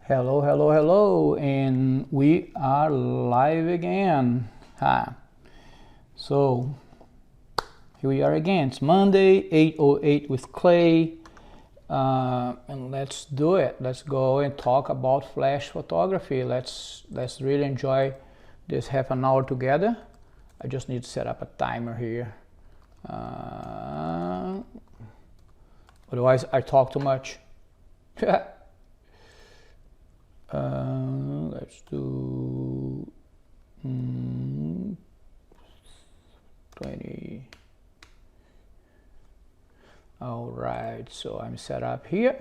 Hello, hello, hello, and we are live again. Hi. So here we are again. It's Monday, 8:08 with Clay, and let's do it. Let's go and talk about flash photography. Let's really enjoy this half an hour together. I just need to set up a timer here. Otherwise, I talk too much. Let's do 20. All right, so I'm set up here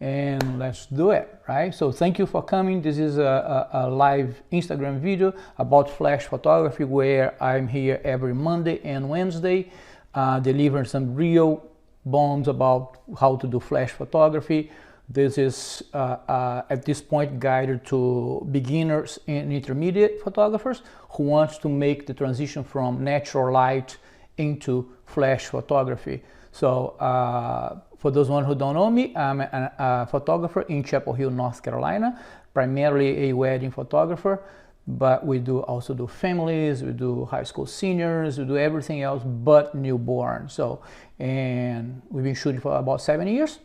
and let's do it, right? So thank you for coming. This is a live Instagram video about flash photography where I'm here every Monday and Wednesday delivering some real bombs about how to do flash photography. This is at this point guided to beginners and intermediate photographers who want to make the transition from natural light into flash photography. So for those one who don't know me, I'm a photographer in Chapel Hill, North Carolina, primarily a wedding photographer, but we also do families, we do high school seniors, we do everything else but newborn. So, and we've been shooting for about 7 years.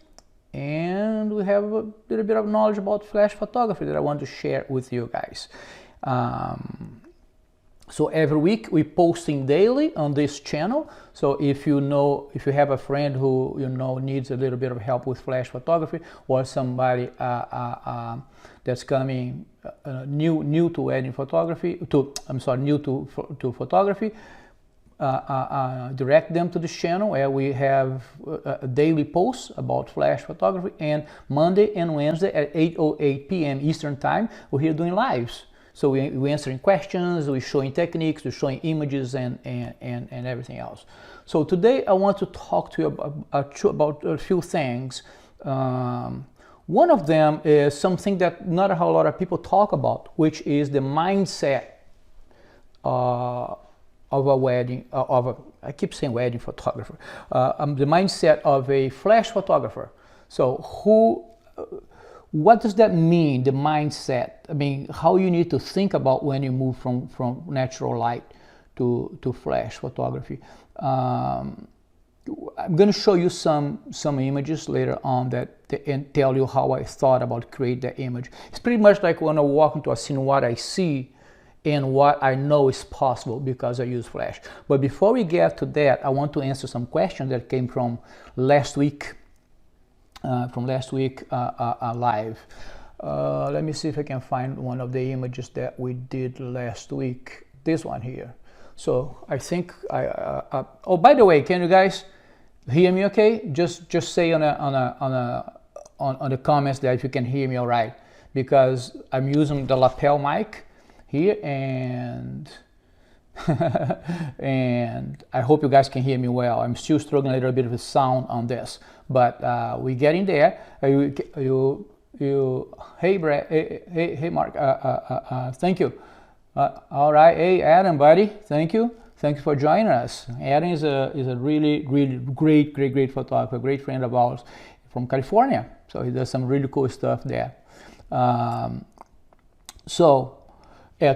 And we have a little bit of knowledge about flash photography that I want to share with you guys. So every week we're posting daily on this channel. So if you have a friend who needs a little bit of help with flash photography, or somebody that's coming new to wedding photography, new to photography. Direct them to this channel where we have daily posts about flash photography, and Monday and Wednesday at 8:08 p.m. Eastern time we're here doing lives. So we're answering questions, we're showing techniques, we're showing images and everything else. So today I want to talk to you about a few things. One of them is something that not a whole lot of people talk about, which is the mindset of a wedding, I keep saying wedding photographer, the mindset of a flash photographer. So what does that mean, the mindset? I mean, how you need to think about when you move from natural light to flash photography. I'm going to show you some images later on and tell you how I thought about create that image. It's pretty much like when I walk into a scene, what I see and what I know is possible because I use flash. But before we get to that, I want to answer some questions that came from last week, live. Let me see if I can find one of the images that we did last week. This one here. So I think oh, by the way, can you guys hear me okay? Just say on the comments that if you can hear me all right, because I'm using the lapel mic here, and and I hope you guys can hear me well. I'm still struggling a little bit with sound on this, but we're getting there. Hey Brad, hey Mark, thank you. All right, hey Adam, buddy, thank you for joining us. Adam is a really great photographer, great friend of ours from California. So he does some really cool stuff there.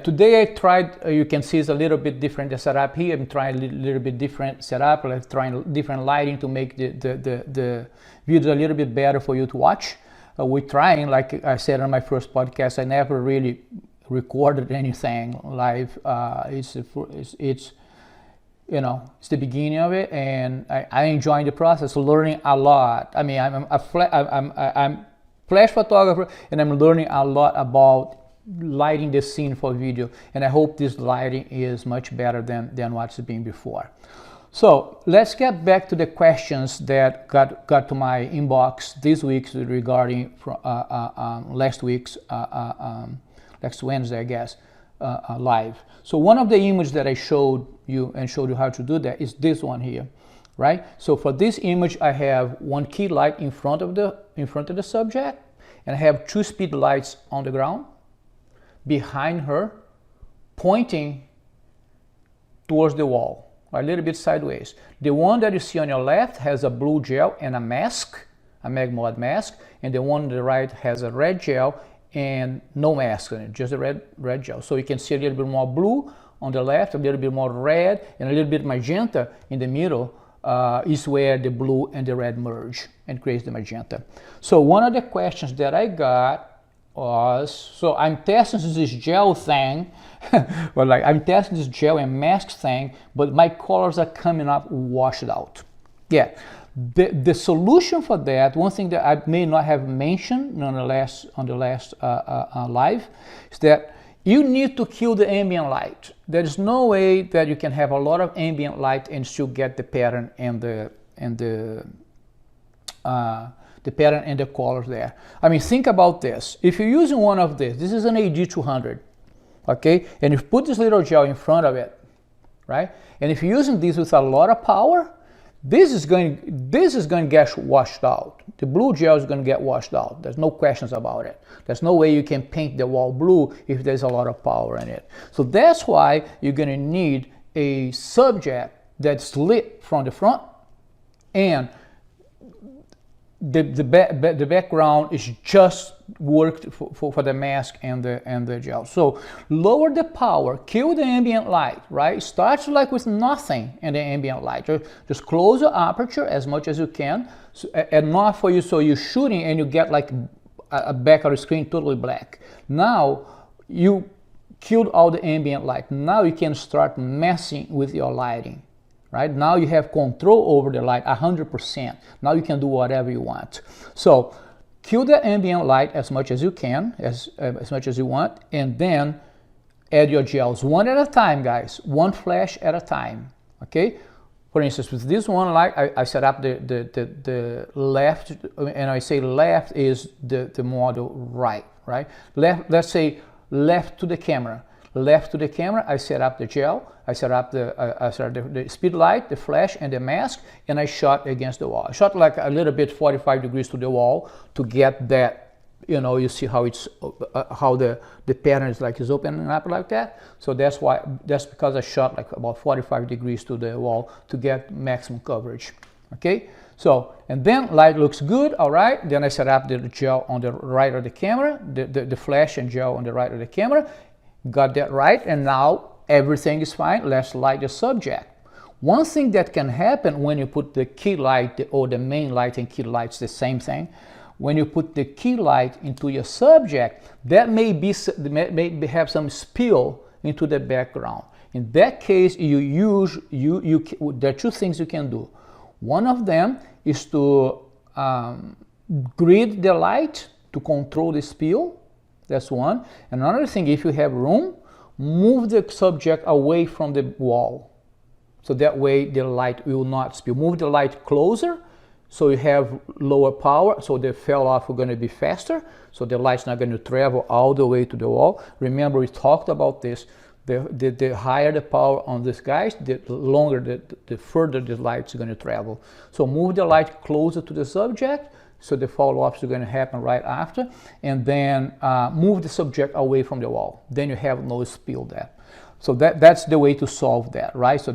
Today I tried, you can see it's a little bit different the setup here. I'm trying a little bit different setup, like trying different lighting to make the video a little bit better for you to watch. We're trying, like I said on my first podcast, I never really recorded anything live. It's the beginning of it, and I enjoying the process, learning a lot. I mean, I'm flash photographer, and I'm learning a lot about lighting the scene for video, and I hope this lighting is much better than what's been before. So let's get back to the questions that got to my inbox this week regarding last week's next Wednesday, I guess, live. So one of the images that I showed you how to do that is this one here, right? So for this image, I have one key light in front of the subject, and I have two speed lights on the ground behind her, pointing towards the wall, a little bit sideways. The one that you see on your left has a blue gel and a mask, a Mag Mod mask, and the one on the right has a red gel and no mask on it, just a red gel. So you can see a little bit more blue on the left, a little bit more red, and a little bit magenta in the middle is where the blue and the red merge and creates the magenta. So one of the questions that I got was, so I'm testing this gel thing, or like I'm testing this gel and mask thing, but my colors are coming up washed out. Yeah, the solution for that, one thing that I may not have mentioned on the last live, is that you need to kill the ambient light. There is no way that you can have a lot of ambient light and still get the pattern and the pattern and the colors there. I mean, think about this. If you're using one of this is an AD200, okay? And if you put this little gel in front of it, right? And if you're using this with a lot of power, this is going to get washed out. The blue gel is going to get washed out. There's no questions about it. There's no way you can paint the wall blue if there's a lot of power in it. So that's why you're going to need a subject that's lit from the front, and the background is just worked for the mask and the gel. So lower the power, kill the ambient light, right? Starts like with nothing in the ambient light. Just close the aperture as much as you can, and not for you so you're shooting and you get like a back of the screen totally black. Now you killed all the ambient light. Now you can start messing with your lighting. Right? Now you have control over the light 100%. Now you can do whatever you want. So kill the ambient light as much as you can, as much as you want, and then add your gels one at a time, guys. One flash at a time, okay? For instance, with this one light, I set up the left, and I say left is the model right? Left, let's say left to the camera. Left to the camera, I set up the gel, I set up the speed light, the flash, and the mask, and I shot against the wall. I shot like a little bit 45 degrees to the wall to get that, you know, you see how it's how the pattern is like is opening up like that. So that's because I shot like about 45 degrees to the wall to get maximum coverage. Okay, so and then light looks good, all right. Then I set up the gel on the right of the camera, the flash and gel on the right of the camera. Got that right, and now everything is fine. Let's light the subject. One thing that can happen when you put the key light, or the main light and key light's the same thing. When you put the key light into your subject, that may have some spill into the background. In that case, there are two things you can do. One of them is to grid the light to control the spill. That's one. Another thing, if you have room, move the subject away from the wall. So that way the light will not spill. Move the light closer so you have lower power, so the fall off are going to be faster, so the light's not going to travel all the way to the wall. Remember, we talked about this. The higher the power on these guys, the longer, the further the light's going to travel. So move the light closer to the subject, so the fall offs are going to happen right after, and then move the subject away from the wall. Then you have no spill there. So that's the way to solve that, right? So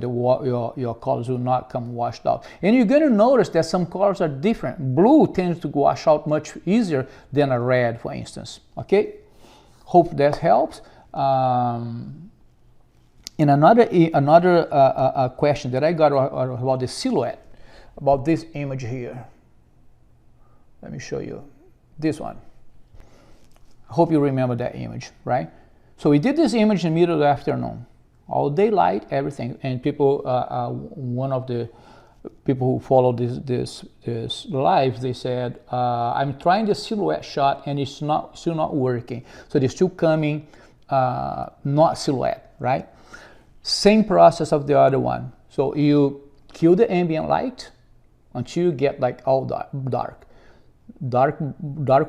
your colors will not come washed out. And you're going to notice that some colors are different. Blue tends to wash out much easier than a red, for instance. Okay? Hope that helps. And another question that I got about the silhouette, about this image here. Let me show you this one. I hope you remember that image, right? So we did this image in the middle of the afternoon, all daylight, everything. And people, one of the people who followed this live, they said, I'm trying the silhouette shot and it's still not working. So they're still coming not silhouette, right? Same process of the other one. So you kill the ambient light until you get like all dark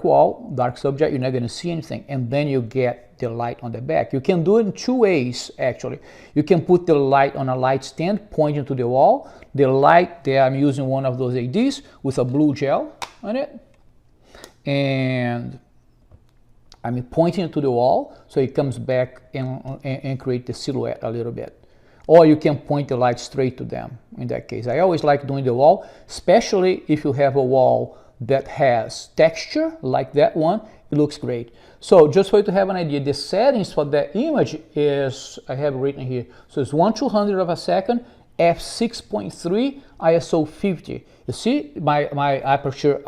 wall, dark subject, you're not going to see anything, and then you get the light on the back. You can do it in two ways, actually. You can put the light on a light stand pointing to the wall. The light there, I'm using one of those ADs with a blue gel on it, and I'm pointing it to the wall so it comes back and create the silhouette a little bit. Or you can point the light straight to them in that case. I always like doing the wall, especially if you have a wall that has texture like that one, it looks great. So just for you to have an idea, the settings for that image is, I have written here, so it's 1/200 of a second, f6.3, ISO 50. You see, my aperture,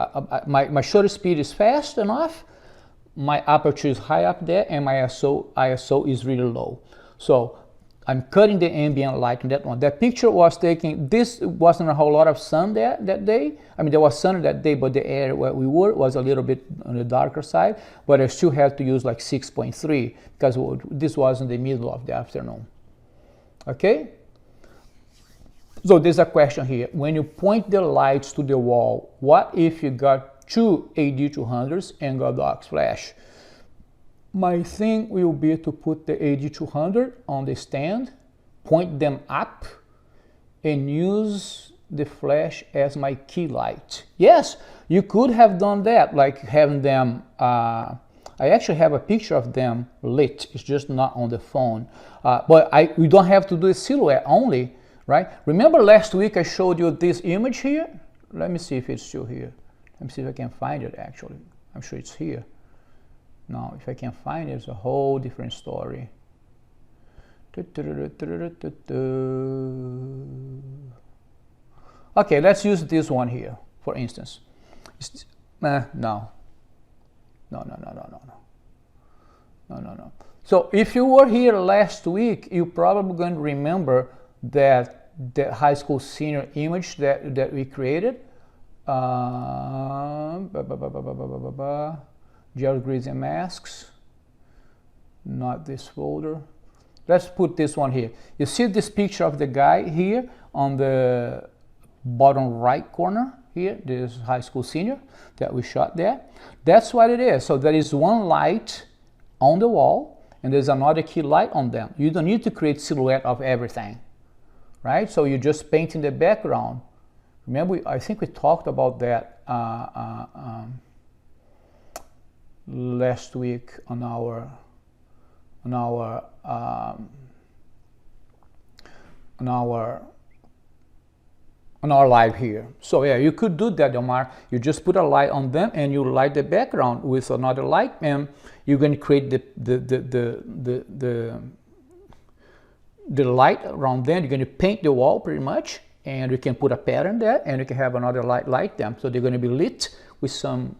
my shutter speed is fast enough, my aperture is high up there, and my ISO is really low. So I'm cutting the ambient light in that one. That picture was taken, this wasn't a whole lot of sun there that day. I mean, there was sun that day, but the area where we were was a little bit on the darker side, but I still had to use like 6.3 because this was in the middle of the afternoon. Okay? So there's a question here. When you point the lights to the wall, what if you got two AD200s and Godox flash? My thing will be to put the AD200 on the stand, point them up, and use the flash as my key light. Yes, you could have done that, like having them, I actually have a picture of them lit, it's just not on the phone. But we don't have to do a silhouette only, right? Remember last week I showed you this image here? Let me see if it's still here. Let me see if I can find it actually. I'm sure it's here. Now, if I can find it, it's a whole different story. Okay, let's use this one here, for instance. No. So if you were here last week, you're probably going to remember that the high school senior image that we created. Gel grids and masks, not this folder. Let's put this one here. You see this picture of the guy here on the bottom right corner here, this high school senior that we shot there. That's what it is. So there is one light on the wall and there's another key light on them. You don't need to create silhouette of everything, right? So you just paint in the background. Remember, I think we talked about that last week on our live here. So yeah, you could do that, Omar. You just put a light on them and you light the background with another light, and you're going to create the light around them. You're going to paint the wall pretty much, and you can put a pattern there, and you can have another light light them. So they're going to be lit with some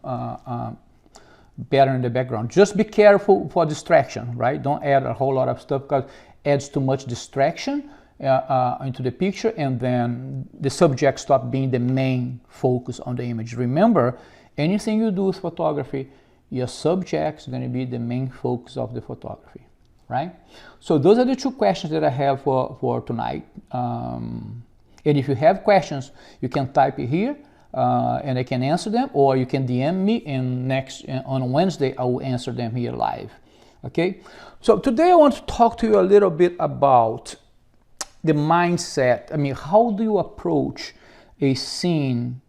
pattern in the background. Just be careful for distraction, right? Don't add a whole lot of stuff because it adds too much distraction into the picture, and then the subject stops being the main focus on the image. Remember, anything you do with photography, your subject is going to be the main focus of the photography, right? So those are the two questions that I have for tonight. And if you have questions, you can type it here. And I can answer them, or you can DM me, and on Wednesday I will answer them here live. Okay, so today I want to talk to you a little bit about the mindset. I mean, how do you approach a scene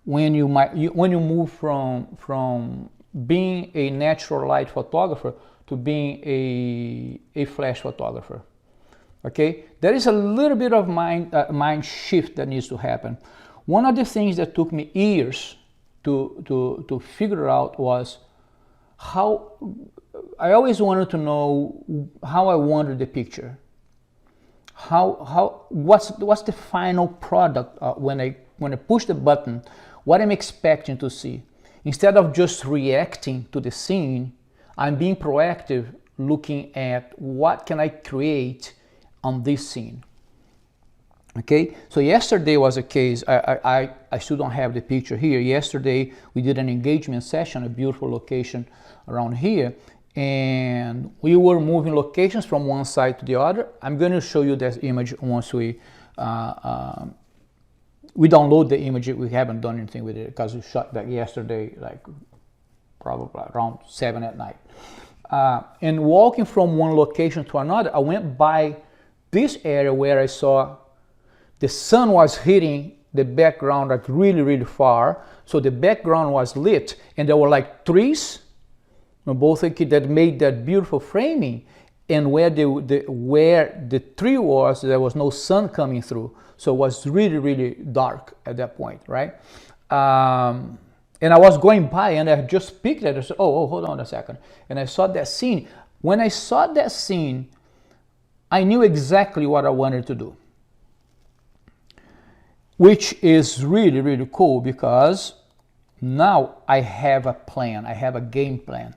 when you move from being a natural light photographer to being a flash photographer? Okay, there is a little bit of mind shift that needs to happen. One of the things that took me years to figure out was how I always wanted to know how I wanted the picture. What's the final product when I push the button? What I'm expecting to see. Instead of just reacting to the scene, I'm being proactive, looking at what can I create on this scene. Okay, so yesterday was a case, I still don't have the picture here. Yesterday we did an engagement session, a beautiful location around here, and we were moving locations from one side to the other. I'm going to show you this image once we download the image. We haven't done anything with it because we shot that yesterday, like probably around 7 at night. And walking from one location to another, I went by this area where I saw the sun was hitting the background like really, really far. So the background was lit, and there were like trees, both that made that beautiful framing. And where the tree was, there was no sun coming through. So it was really, really dark at that point, right? And I was going by and I just picked it. I said, oh, hold on a second. And I saw that scene. When I saw that scene, I knew exactly what I wanted to do, which is really, really cool, because now I have a plan. I have a game plan.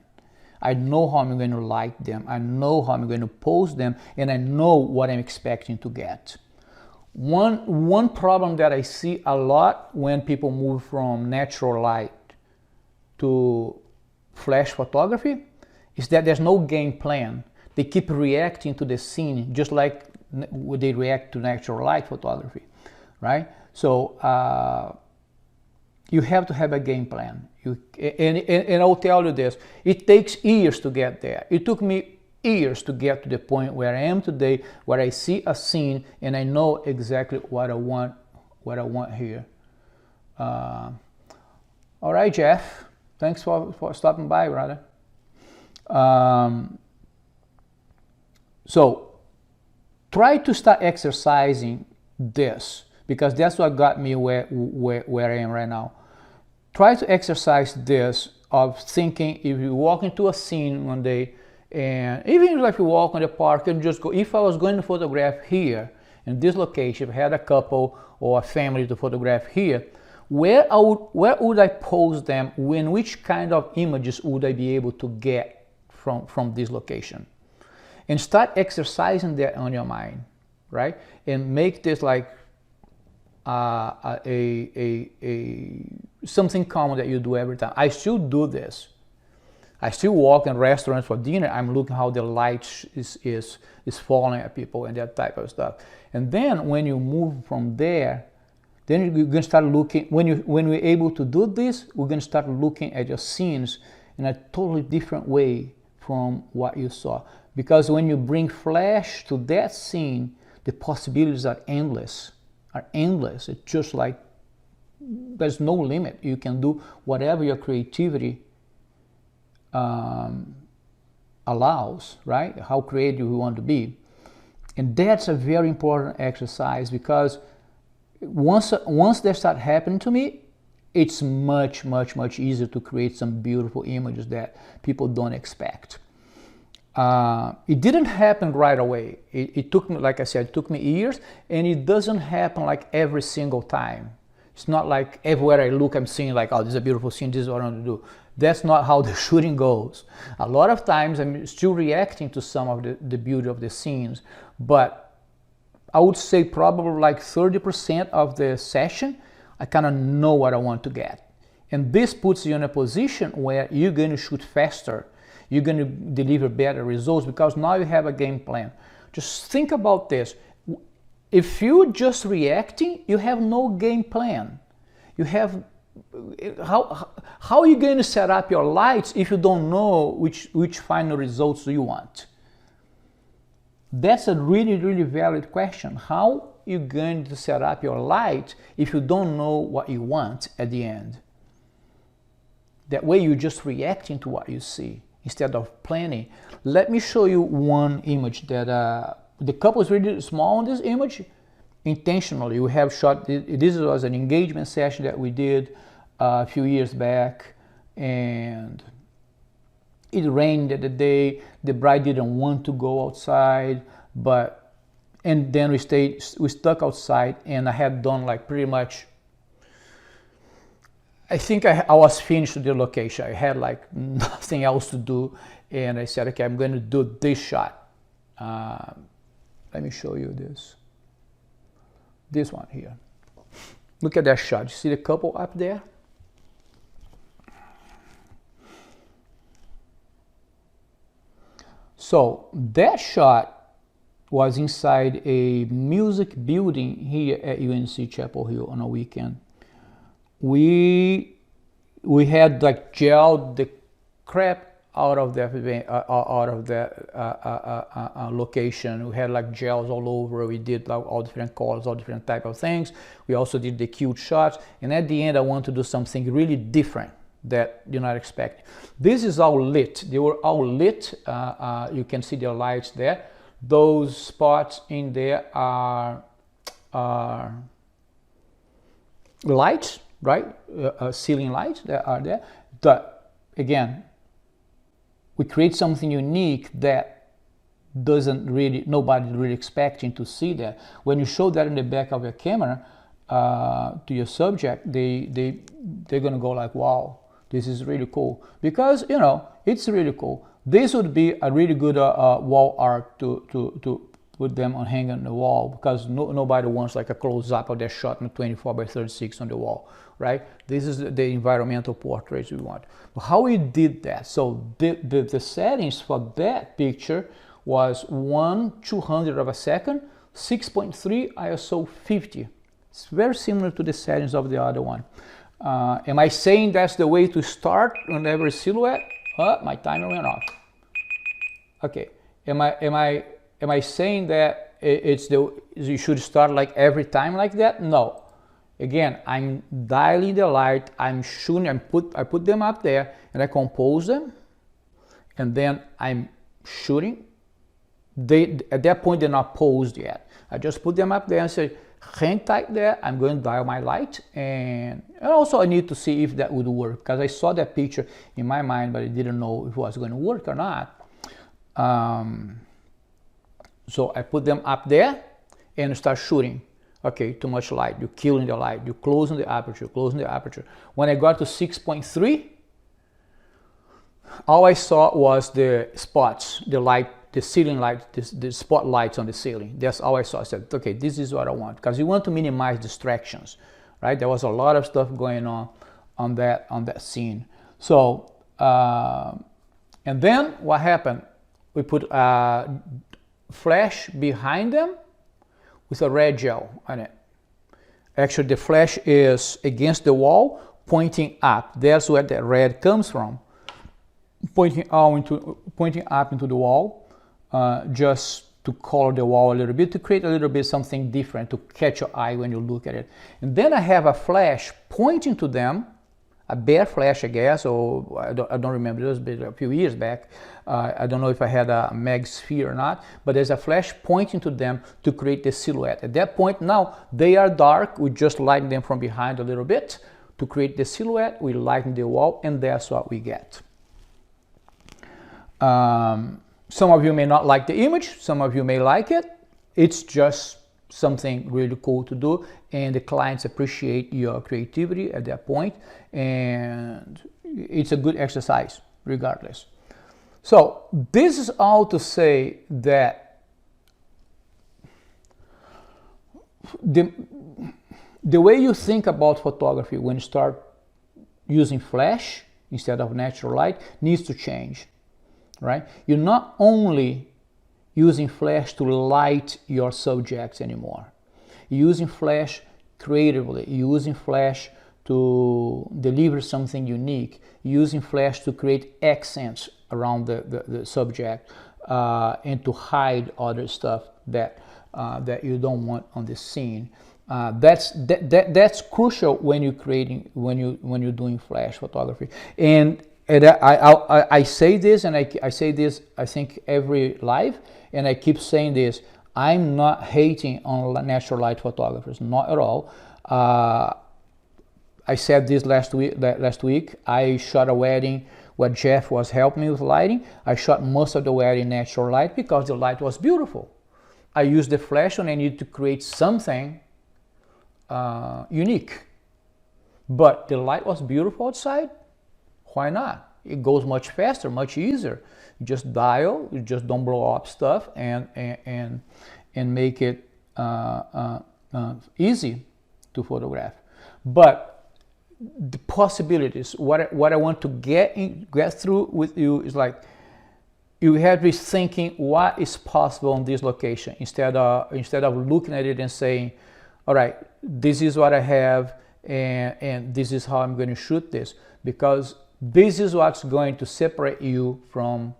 I know how I'm going to light them. I know how I'm going to pose them, and I know what I'm expecting to get. One problem that I see a lot when people move from natural light to flash photography is that there's no game plan. They keep reacting to the scene just like they react to natural light photography, right? So you have to have a game plan. And I'll tell you this, it takes years to get there. It took me years to get to the point where I am today, where I see a scene and I know exactly what I want here. All right, Jeff, thanks for stopping by, brother. So try to start exercising this, because that's what got me where I am right now. Try to exercise this of thinking, if you walk into a scene one day, and even if you walk in the park and just go, if I was going to photograph here in this location, if I had a couple or a family to photograph here, where would I pose them? Which kind of images would I be able to get from this location? And start exercising that on your mind, right? And make this like something common that you do every time. I still do this. I still walk in restaurants for dinner. I'm looking how the light is falling at people and that type of stuff. And then when you move from there, then you're going to start looking. When we're able to do this, we're going to start looking at your scenes in a totally different way from what you saw. Because when you bring flash to that scene, the possibilities are endless. It's just like there's no limit. You can do whatever your creativity allows, right? How creative you want to be. And that's a very important exercise, because once that start happening to me, it's much easier to create some beautiful images that people don't expect. It didn't happen right away. It took me, like I said, it took me years, and it doesn't happen like every single time. It's not like everywhere I look, I'm seeing like, oh, this is a beautiful scene, this is what I want to do. That's not how the shooting goes. A lot of times I'm still reacting to some of the beauty of the scenes, but I would say probably like 30% of the session, I kind of know what I want to get. And this puts you in a position where you're going to shoot faster. You're going to deliver better results, because now you have a game plan. Just think about this. If you're just reacting, you have no game plan. You have, how are you going to set up your lights if you don't know which final results you want? That's a really valid question. How are you going to set up your light if you don't know what you want at the end? That way you're just reacting to what you see instead of planning. Let me show you one image that the couple is really small in this image. Intentionally, we have shot, this was an engagement session that we did a few years back, and it rained that day. The bride didn't want to go outside, and then we stuck outside, and I had done like pretty much, I think I was finished with the location. I had like nothing else to do, and I said, okay, I'm going to do this shot. Let me show you this one here. Look at that shot. You see the couple up there? So that shot was inside a music building here at UNC Chapel Hill on a weekend. We had like gelled the crap out of that location. We had like gels all over. We did like all different colors, all different type of things. We also did the cute shots. And at the end, I want to do something really different that you're not expecting. This is all lit. They were all lit. You can see the lights there. Those spots in there are lights right? Ceiling lights that are there. But again, we create something unique that nobody really expecting to see that. When you show that in the back of your camera to your subject, they're gonna go like, wow, this is really cool, because it's really cool. This would be a really good wall art to put them on hanging on the wall, because nobody wants like a close-up of that shot in 24 by 36 on the wall, right? This is the environmental portraits we want. But how we did that? So the settings for that picture was 1/200 of a second, 6.3 ISO 50. It's very similar to the settings of the other one. Am I saying that's the way to start on every silhouette? My timer went off. Okay. Am I saying that you should start like every time like that? No. Again, I'm dialing the light, I'm shooting, I put them up there, and I compose them, and then I'm shooting. At that point, they're not posed yet. I just put them up there and say, hang tight there, I'm going to dial my light, and also I need to see if that would work, because I saw that picture in my mind, but I didn't know if it was going to work or not. So I put them up there and start shooting. Okay, too much light, you're killing the light, you're closing the aperture, When I got to 6.3, all I saw was the spots, the light, the ceiling light, the spotlights on the ceiling. That's all I saw. I said, okay, this is what I want, because you want to minimize distractions, right? There was a lot of stuff going on that scene. So, and then what happened? We put a flash behind them with a red gel on it. Actually, the flash is against the wall, pointing up. That's where the red comes from, pointing up into the wall, just to color the wall a little bit, to create a little bit something different, to catch your eye when you look at it. And then I have a flash pointing to them, a bare flash, I guess, or I don't remember, it was a few years back. I don't know if I had a mag sphere or not, but there's a flash pointing to them to create the silhouette. At that point, now they are dark, we just lighten them from behind a little bit to create the silhouette, we lighten the wall, and that's what we get. Some of you may not like the image, some of you may like it. It's just something really cool to do, and the clients appreciate your creativity at that point, and it's a good exercise regardless. So this is all to say that the way you think about photography when you start using flash instead of natural light needs to change, right? You're not only using flash to light your subjects anymore. You're using flash creatively. You're using flash to deliver something unique. You're using flash to create accents around the subject and to hide other stuff that you don't want on the scene. That's crucial when you're doing flash photography. And I say this, and I say this, I think, every live, and I keep saying this. I'm not hating on natural light photographers, not at all. I said this last week. I shot a wedding where Jeff was helping me with lighting. I shot most of the wedding natural light because the light was beautiful. I used the flash when I needed to create something unique. But the light was beautiful outside. Why not? It goes much faster, much easier. You just dial, you just don't blow up stuff, and make it easy to photograph. But the possibilities, what I want to get through with you is like, you have to be thinking what is possible on this location instead of looking at it and saying, all right, this is what I have, and this is how I'm going to shoot this, because this is what's going to separate you from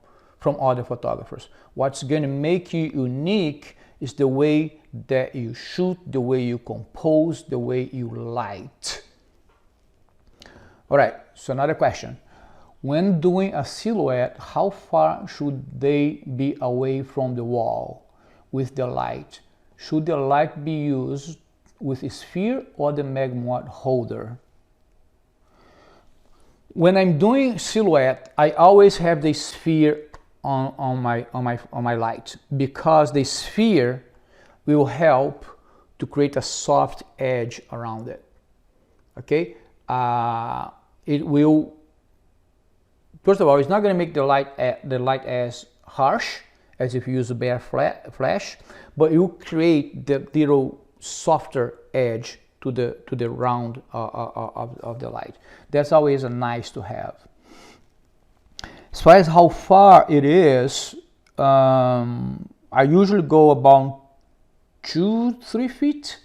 other photographers. What's going to make you unique is the way that you shoot, the way you compose, the way you light. All right, so another question. When doing a silhouette, how far should they be away from the wall with the light? Should the light be used with a sphere or the mag mod holder? When I'm doing silhouette, I always have the sphere on my light, because the sphere will help to create a soft edge around it. Okay, it will. First of all, it's not going to make the light as harsh as if you use a bare flash, but it will create the little softer edge to the round of the light. That's always a nice to have. As far as how far it is, I usually go about 2-3 feet,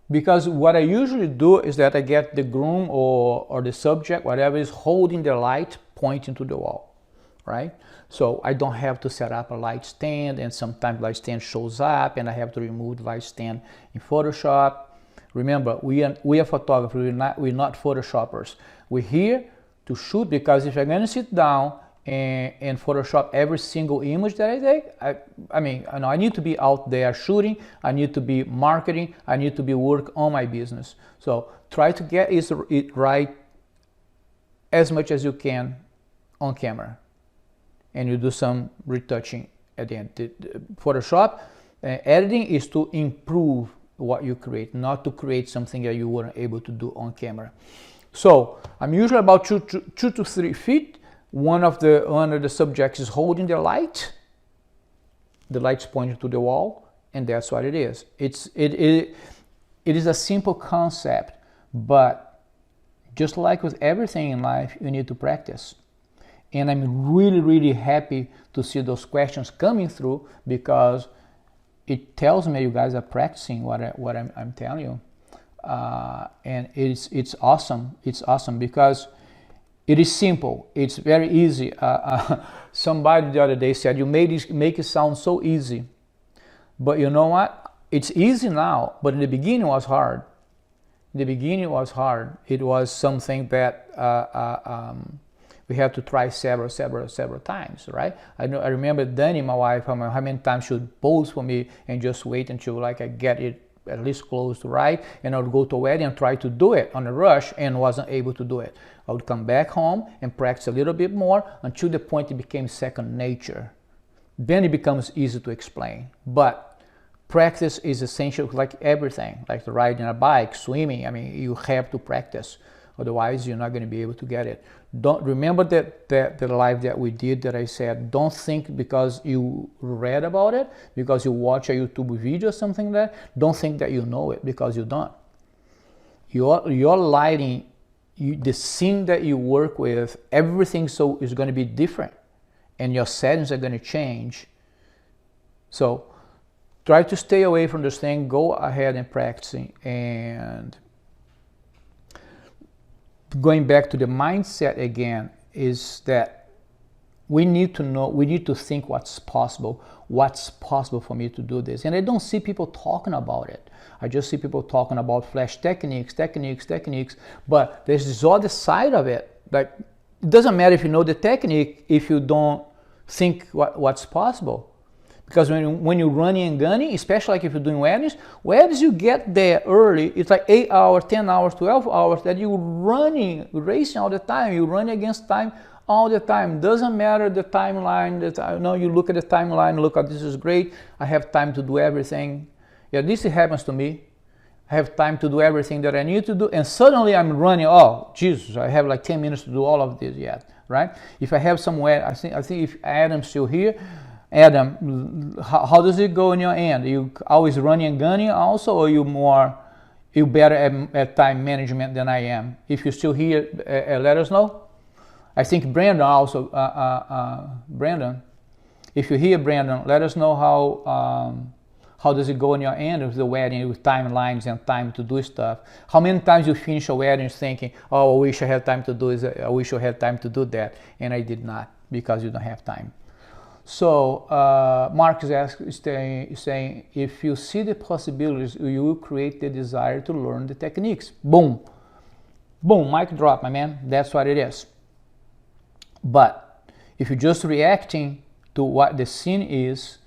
because what I usually do is that I get the groom or the subject, whatever, is holding the light pointing to the wall, right? So I don't have to set up a light stand, and sometimes light stand shows up and I have to remove the light stand in Photoshop. Remember, we are photographers, we're not Photoshoppers. We're here to shoot, because if I'm going to sit down and Photoshop every single image that I take, I mean, I need to be out there shooting, I need to be marketing, I need to be work on my business. So try to get it right as much as you can on camera, and you do some retouching at the end. Photoshop editing is to improve what you create, not to create something that you weren't able to do on camera. So I'm usually about 2 to 3 feet. One of the subjects is holding the light's pointing to the wall, and that's what it is. It is a simple concept, but just like with everything in life, you need to practice. And I'm really happy to see those questions coming through, because it tells me you guys are practicing what I'm telling you, and it's awesome. It's awesome because it is simple. It's very easy. Somebody the other day said, you make it sound so easy, but you know what? It's easy now, but in the beginning it was hard. In the beginning it was hard. It was something that we had to try several times, right? I remember Dani, my wife, how many times she would pose for me and just wait until like I get it at least close to right, and I would go to a wedding and try to do it on a rush and wasn't able to do it. I would come back home and practice a little bit more until the point it became second nature. Then it becomes easy to explain. But practice is essential, like everything, like riding a bike, swimming. I mean, you have to practice. Otherwise, you're not going to be able to get it. Don't remember that the live that we did that I said, don't think because you read about it, because you watch a YouTube video or something like that, don't think that you know it, because you don't. Your lighting, the scene that you work with, everything is going to be different, and your settings are going to change. So try to stay away from this thing, go ahead and practicing. And going back to the mindset again, is that we need to think what's possible for me to do this. And I don't see people talking about it. I just see people talking about flash techniques, but there's this other side of it. Like, it doesn't matter if you know the technique if you don't think what's possible. Because when you're running and gunning, especially like if you're doing weddings you get there early. It's like 8 hours, 10 hours, 12 hours that you're running, racing all the time. You're running against time all the time. Doesn't matter the timeline. You look at the timeline, look at this is great. I have time to do everything. Yeah, this happens to me. I have time to do everything that I need to do, and suddenly I'm running. Oh, Jesus! I have like 10 minutes to do all of this yet, right? If I have somewhere, I think if Adam's still here. Adam, how does it go in your end? Are you always running and gunning also, or you better at time management than I am? If you're still here, let us know. I think Brandon also, Brandon, if you're here, Brandon, let us know how does it go in your end with the wedding, with timelines and time to do stuff. How many times you finish a wedding thinking, oh, I wish I had time to do this, I wish I had time to do that, and I did not, because you don't have time. So Mark is saying, if you see the possibilities, you will create the desire to learn the techniques. Boom. Boom, mic drop, my man. That's what it is. But if you're just reacting to what the scene is,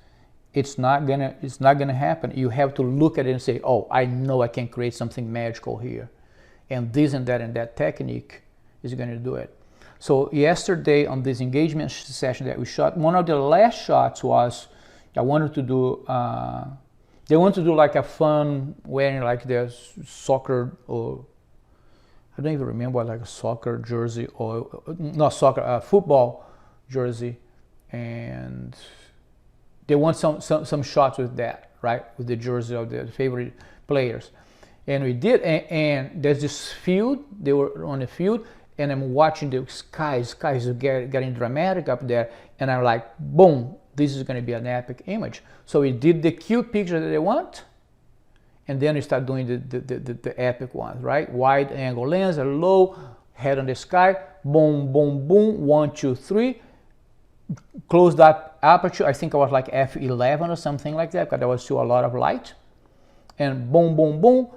it's not gonna happen. You have to look at it and say, oh, I know I can create something magical here. And this and that technique is going to do it. So yesterday on this engagement session that we shot, one of the last shots was I wanted to do, they want to do like a fun wearing like their soccer, or I don't even remember, like a soccer jersey, or not soccer, football jersey, and they want some shots with that, right, with the jersey of their favorite players. And we did, and there's this field, they were on the field, and I'm watching the skies are getting dramatic up there, and I'm like, boom, this is going to be an epic image. So we did the cute picture that they want, and then we start doing the epic ones, right? Wide angle lens, a low, head on the sky, boom, boom, boom, 1, 2, 3, close that aperture. I think I was like f11 or something like that, because there was still a lot of light, and boom, boom, boom,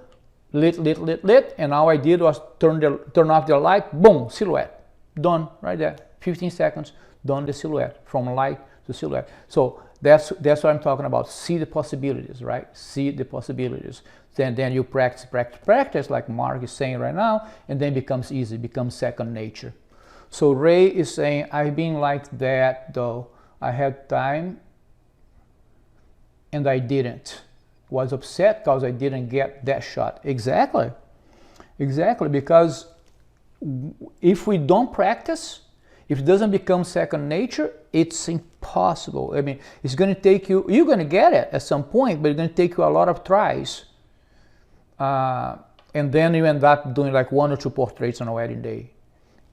lit, and all I did was turn off the light, boom, silhouette, done, right there, 15 seconds, done the silhouette, from light to silhouette. So that's what I'm talking about. See the possibilities, right? See the possibilities. Then you practice, like Mark is saying right now, and then becomes easy, becomes second nature. So Ray is saying, I've been like that though. I had time and I didn't. Was upset because I didn't get that shot. Exactly, because if we don't practice, if it doesn't become second nature, it's impossible. I mean, it's going to take you, you're going to get it at some point, but it's going to take you a lot of tries. And then you end up doing like 1 or 2 portraits on a wedding day.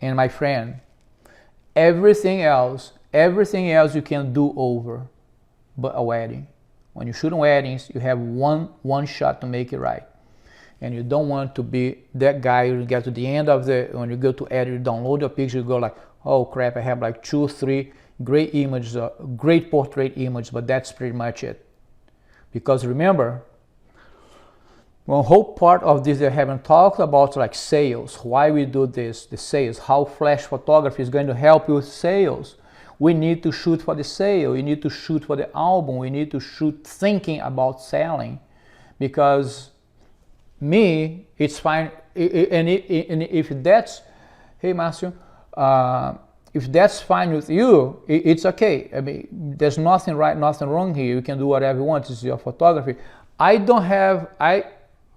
And my friend, everything else you can do over but a wedding. When you shoot weddings, you have one shot to make it right. And you don't want to be that guy who get to the end of when you go to edit, you download your picture, you go like, oh crap, I have like 2 or 3 great images, great portrait images, but that's pretty much it. Because remember, one whole part of this I haven't talked about, like sales, why we do this, the sales, how flash photography is going to help you with sales. We need to shoot for the sale, we need to shoot for the album, we need to shoot thinking about selling. Because me, it's fine, and if that's, hey Marcio, if that's fine with you, it's okay. I mean, there's nothing right, nothing wrong here. You can do whatever you want, it's your photography. I don't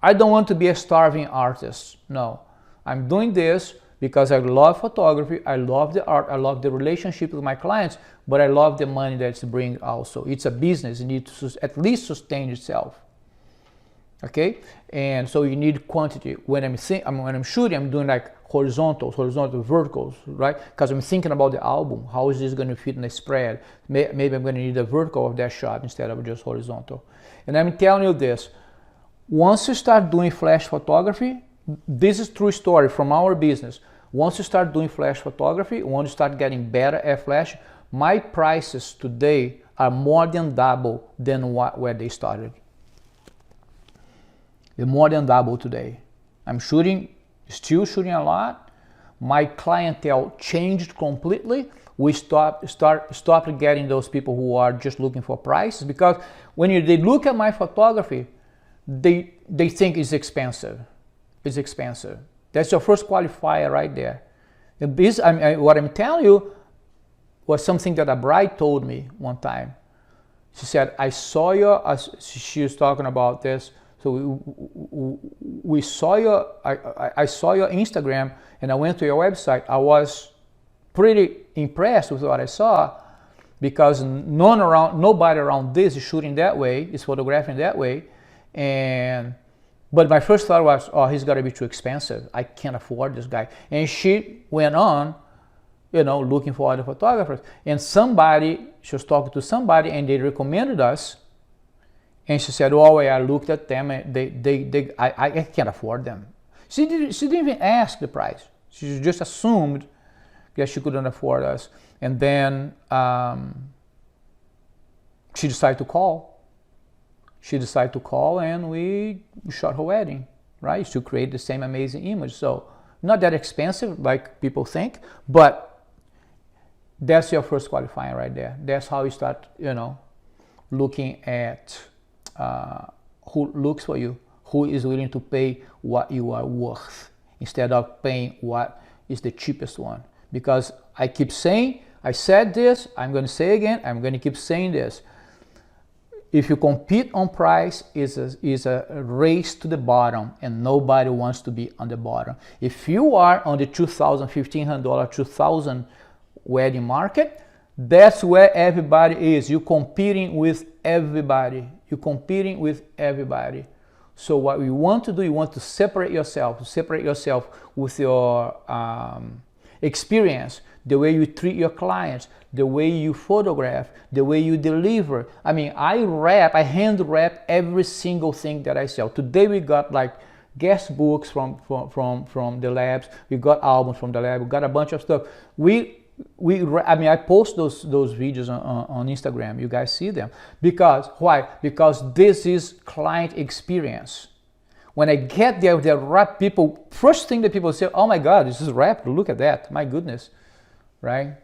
want to be a starving artist, no. I'm doing this because I love photography, I love the art, I love the relationship with my clients, but I love the money that it's bringing also. It's a business, it needs to at least sustain itself. Okay, and so you need quantity. When I'm shooting, I'm doing like horizontal, verticals, right? Because I'm thinking about the album. How is this going to fit in the spread? Maybe I'm going to need a vertical of that shot instead of just horizontal. And I'm telling you this, once you start doing flash photography, this is true story from our business. Once you start doing flash photography, once you start getting better at flash, my prices today are more than double than where they started. They're more than double today. I'm still shooting a lot. My clientele changed completely. We stopped getting those people who are just looking for prices, because when they look at my photography, they think it's expensive. It's expensive. That's your first qualifier right there. What I'm telling you was something that a bride told me one time. She said, I saw your, she was talking about this, so we saw your, I saw your Instagram and I went to your website. I was pretty impressed with what I saw, because nobody around this is shooting that way, is photographing that way. But my first thought was, oh, he's got to be too expensive. I can't afford this guy. And she went on, looking for other photographers. And she was talking to somebody and they recommended us. And she said, oh, I looked at them and I can't afford them. She didn't even ask the price. She just assumed that she couldn't afford us. And then she decided to call. And we shot her wedding, right? To create the same amazing image. So not that expensive like people think, but that's your first qualifying right there. That's how you start, looking at who looks for you, who is willing to pay what you are worth, instead of paying what is the cheapest one, because I keep saying, I said this, I'm going to say again, I'm going to keep saying this. If you compete on price, is a race to the bottom, and nobody wants to be on the bottom. If you are on the $2,000, $1,500, $2,000 wedding market, that's where everybody is. You're competing with everybody. You're competing with everybody. So what we want to do, you want to separate yourself with your experience, the way you treat your clients, the way you photograph, the way you deliver. I mean, I hand wrap every single thing that I sell. Today we got like guest books from the labs. We got albums from the lab. We got a bunch of stuff. I post those videos on Instagram. You guys see them. Because why? Because this is client experience. When I get there with the wrap, people, first thing that people say, oh my God, this is wrapped. Look at that. My goodness. Right?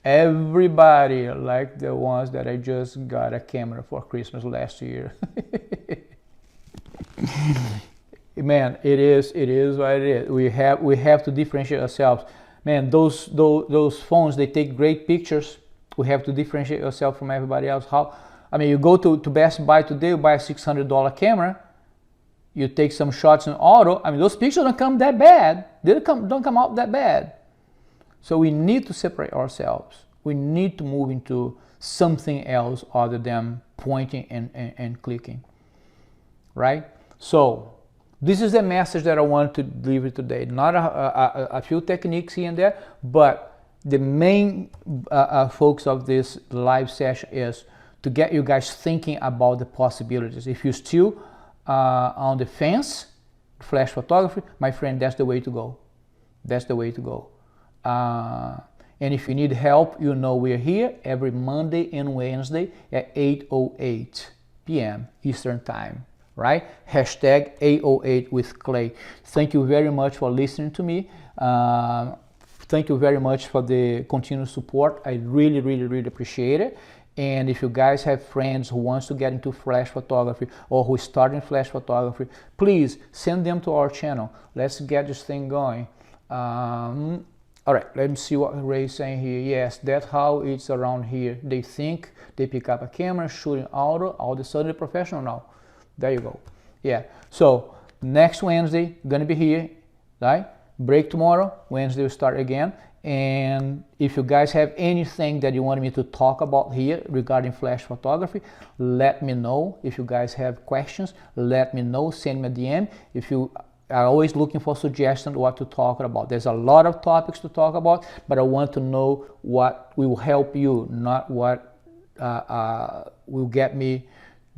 Everybody like the ones that I just got a camera for Christmas last year. Man, it is what it is. We have to differentiate ourselves. Man, those phones, they take great pictures. We have to differentiate ourselves from everybody else. You go to Best Buy today, you buy a $600 camera, you take some shots in auto. I mean, those pictures don't come that bad. They don't come out that bad. So we need to separate ourselves. We need to move into something else other than pointing and clicking, right? So this is the message that I want to deliver today. Not a few techniques here and there, but the main focus of this live session is to get you guys thinking about the possibilities. If you're still on the fence, flash photography, my friend, that's the way to go. That's the way to go. And if you need help, you know we're here every Monday and Wednesday at 8:08 p.m. Eastern Time, right? Hashtag 808 with Clay. Thank you very much for listening to me. Thank you very much for the continued support. I really, really, really appreciate it. And if you guys have friends who wants to get into flash photography or who is starting flash photography, please send them to our channel. Let's get this thing going. All right, let me see what Ray's saying here. Yes, that's how it's around here. They think they pick up a camera, shooting auto, all of a sudden they're professional now. There you go. Yeah, so next Wednesday, gonna be here, right? Break tomorrow, Wednesday we'll start again. And if you guys have anything that you want me to talk about here regarding flash photography, let me know. If you guys have questions, let me know, send me a DM. If you are always looking for suggestions what to talk about. There's a lot of topics to talk about, but I want to know what will help you, not what will get me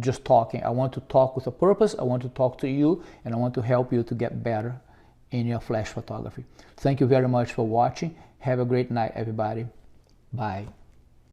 just talking. I want to talk with a purpose. I want to talk to you, and I want to help you to get better in your flash photography. Thank you very much for watching. Have a great night, everybody. Bye.